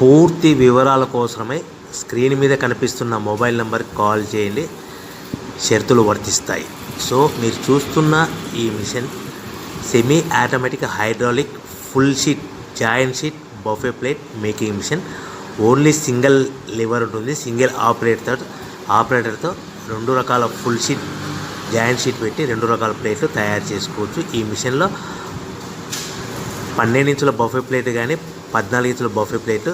పూర్తి వివరాల కోసమై స్క్రీన్ మీద కనిపిస్తున్న మొబైల్ నెంబర్కి కాల్ చేయండి. షరతులు వర్తిస్తాయి. సో మీరు చూస్తున్న ఈ machine semi automatic hydraulic full sheet joint sheet buffet plate making machine. Only single lever ఉంటుంది. సింగిల్ ఆపరేటర్తో 2 రకాల ఫుల్ షీట్ జాయింట్ షీట్ పెట్టి 2 రకాల ప్లేట్లు తయారు చేసుకోవచ్చు. ఈ మిషన్లో 12 ఇంచుల బఫే ప్లేట్ కానీ 14 ఇంచుల బఫే ప్లేట్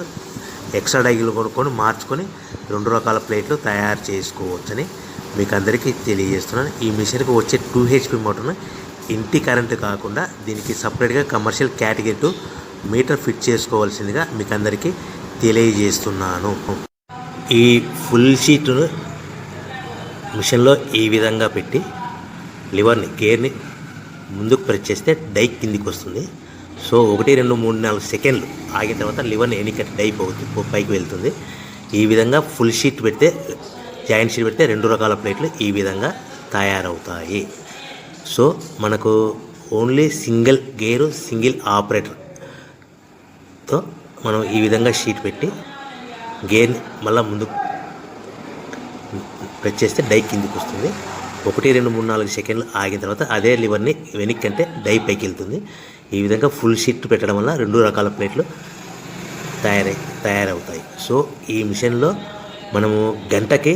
ఎక్స్ట్రా డైలు కొనుక్కొని మార్చుకొని 2 రకాల ప్లేట్లు తయారు చేసుకోవచ్చని మీకు అందరికీ తెలియజేస్తున్నాను. ఈ మిషన్కి వచ్చే 2 HP మోటార్ను ఇంటి కరెంటు కాకుండా దీనికి సపరేట్గా కమర్షియల్ కేటగిరీ 2 మీటర్ ఫిట్ చేసుకోవాల్సిందిగా మీకు అందరికీ తెలియజేస్తున్నాను. ఈ ఫుల్ షీట్ను మిషన్లో ఈ విధంగా పెట్టి లివర్ని గేర్ని ముందుకు ప్రెస్ చేస్తే డై కిందికి వస్తుంది. సో 1 2 3 4 సెకండ్లు ఆగిన తర్వాత లివర్ని ఎన్నికట్టి డై పైకి వెళ్తుంది. ఈ విధంగా ఫుల్ షీట్ పెడితే జాయింట్ షీట్ పెడితే 2 రకాల ప్లేట్లు ఈ విధంగా తయారవుతాయి. సో మనకు ఓన్లీ సింగిల్ గేరు సింగిల్ ఆపరేటర్తో మనం ఈ విధంగా షీట్ పెట్టి గేర్ని మళ్ళీ ముందుకు ప్రెస్ చేస్తే డై కిందికి వస్తుంది. 1 2 3 4 సెకండ్లు ఆగిన తర్వాత అదే లివర్ని వెనక్కి అంటే డై పైకి వెళ్తుంది. ఈ విధంగా ఫుల్ షీట్ పెట్టడం వల్ల 2 రకాల ప్లేట్లు తయారవుతాయి. సో ఈ మిషన్లో మనము గంటకి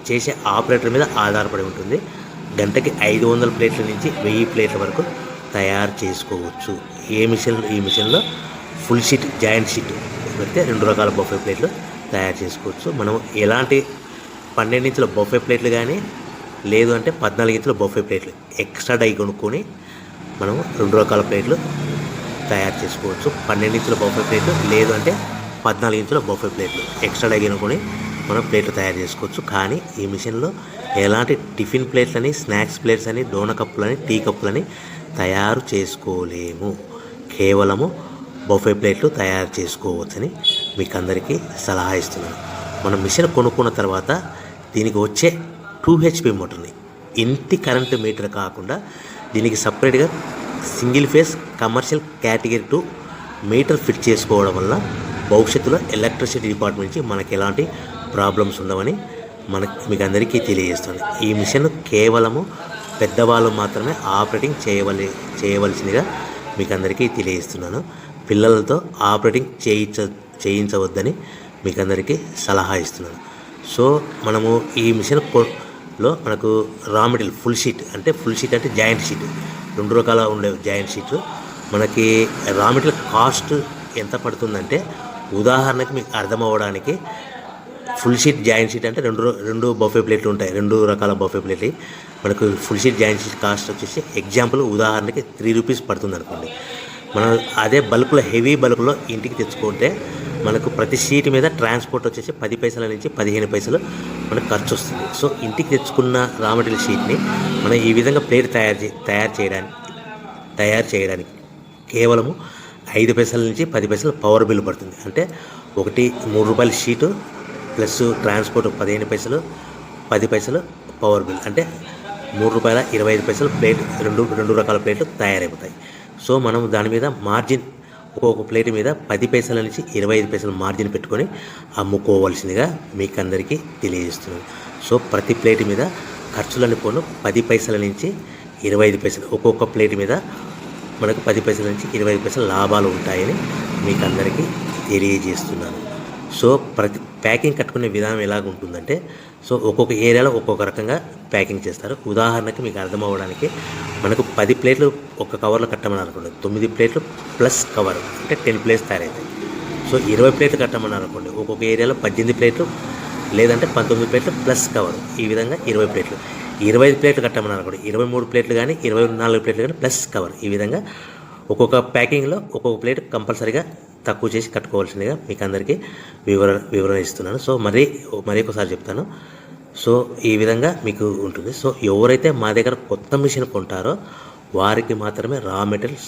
చేసే ఆపరేటర్ మీద ఆధారపడి ఉంటుంది. గంటకి 500 ప్లేట్ల నుంచి 1000 ప్లేట్ల వరకు తయారు చేసుకోవచ్చు. ఈ మిషన్లో ఫుల్ షీట్ జాయింట్ షీట్ పెడితే 2 రకాల బఫే ప్లేట్లు తయారు చేసుకోవచ్చు. మనం ఎలాంటి 12 ఇంచుల బఫే ప్లేట్లు కానీ లేదు అంటే 14 ఇంచుల బఫే ప్లేట్లు ఎక్స్ట్రా డై కొనుక్కొని మనం 2 రకాల ప్లేట్లు తయారు చేసుకోవచ్చు. 12 ఇంచుల బఫే ప్లేట్లు లేదు అంటే 14 ఇంచుల బఫే ప్లేట్లు ఎక్స్ట్రా డై కొనుక్కొని మనం ప్లేట్లు తయారు చేసుకోవచ్చు. కానీ ఈ మిషన్లో ఎలాంటి టిఫిన్ ప్లేట్లని స్నాక్స్ ప్లేట్స్ అని డోన కప్పులని టీ కప్పులని తయారు చేసుకోలేము. కేవలము బఫే ప్లేట్లు తయారు చేసుకోవచ్చని మీకు అందరికీ సలహా ఇస్తున్నాను. మనం మిషన్ కొనుక్కున్న తర్వాత దీనికి వచ్చే 2 HP మోటార్ని ఇంటి కరెంటు మీటర్ కాకుండా దీనికి సపరేట్గా single phase commercial category 2 metre fit చేసుకోవడం వల్ల భవిష్యత్తులో ఎలక్ట్రిసిటీ డిపార్ట్మెంట్ నుంచి మనకి ఎలాంటి ప్రాబ్లమ్స్ ఉండవని మీకు అందరికీ తెలియజేస్తుంది. ఈ మిషన్ కేవలము పెద్దవాళ్ళు మాత్రమే ఆపరేటింగ్ చేయవలసిందిగా మీకు అందరికీ తెలియజేస్తున్నాను. పిల్లలతో ఆపరేటింగ్ చేయించవద్దని మీకు అందరికీ సలహా ఇస్తున్నాను. సో మనము ఈ మిషన్లో మనకు రా మెటీరియల్ ఫుల్ షీట్ అంటే జాయింట్ షీట్ 2 రకాల ఉండే జాయింట్ షీట్లు మనకి రా మెటీరియల్ కాస్ట్ ఎంత పడుతుందంటే ఉదాహరణకి మీకు అర్థం అవ్వడానికి ఫుల్ షీట్ జాయింట్ షీట్ అంటే 2 బఫే ప్లేట్లు ఉంటాయి. 2 రకాల బఫే ప్లేట్లు మనకు full sheet joint sheet cost వచ్చేసి ఎగ్జాంపుల్ ఉదాహరణకి 3 రూపీస్ పడుతుంది అనుకోండి. మనం అదే బల్క్లో హెవీ బల్క్లో ఇంటికి తెచ్చుకుంటే మనకు ప్రతి షీట్ మీద ట్రాన్స్పోర్ట్ వచ్చేసి 10 పైసల నుంచి 15 పైసలు మనకు ఖర్చు వస్తుంది. సో ఇంటికి తెచ్చుకున్న రా మెటీరియల్ షీట్ని మనం ఈ విధంగా ప్లేట్ తయారు చేయడానికి కేవలము 5 పైసల నుంచి 10 పైసలు పవర్ బిల్ పడుతుంది. అంటే 3 రూపాయల షీటు ప్లస్ ట్రాన్స్పోర్ట్ 15 పైసలు 10 పైసలు పవర్ బిల్ అంటే 3 రూపాయల 25 పైసలు ప్లేట్ 2 రకాల ప్లేట్లు తయారైపోతాయి. సో మనం దాని మీద మార్జిన్ ఒక్కొక్క ప్లేట్ మీద 10 పైసల నుంచి 25 పైసలు మార్జిన్ పెట్టుకొని అమ్ముకోవాల్సిందిగా మీకు అందరికీ తెలియజేస్తున్నాను. సో ప్రతి ప్లేట్ మీద ఖర్చులని పోను 10 పైసల నుంచి 25 పైసలు ఒక్కొక్క ప్లేట్ మీద మనకు 10 పైసల నుంచి 25 పైసలు లాభాలు ఉంటాయని మీకు అందరికీ తెలియజేస్తున్నాను. సో ప్రతి ప్యాకింగ్ కట్టుకునే విధానం ఎలాగ ఉంటుందంటే సో ఒక్కొక్క ఏరియాలో ఒక్కొక్క రకంగా ప్యాకింగ్ చేస్తారు. ఉదాహరణకి మీకు అర్థం అవ్వడానికి మనకు 10 ప్లేట్లు ఒక కవర్లో కట్టమని అనుకోండి, 9 ప్లేట్లు ప్లస్ కవర్ అంటే 10 ప్లేట్స్ తయారవుతాయి. సో 20 ప్లేట్లు కట్టమని అనుకోండి, ఒక్కొక్క ఏరియాలో 18 ప్లేట్లు లేదంటే 19 ప్లేట్లు ప్లస్ కవర్ ఈ విధంగా 20 ప్లేట్లు. 25 ప్లేట్లు కట్టమని అనుకోండి, 23 ప్లేట్లు కానీ 24 ప్లేట్లు కానీ ప్లస్ కవర్ ఈ విధంగా ఒక్కొక్క ప్యాకింగ్లో ఒక్కొక్క ప్లేట్ కంపల్సరీగా తక్కువ చేసి కట్టుకోవాల్సిందిగా మీకు అందరికీ వివరణ ఇస్తున్నాను. సో మరీ ఒకసారి చెప్తాను. సో ఈ విధంగా మీకు ఉంటుంది. సో ఎవరైతే మా దగ్గర కొత్త మిషన్ కొంటారో వారికి మాత్రమే రా మెటీరియల్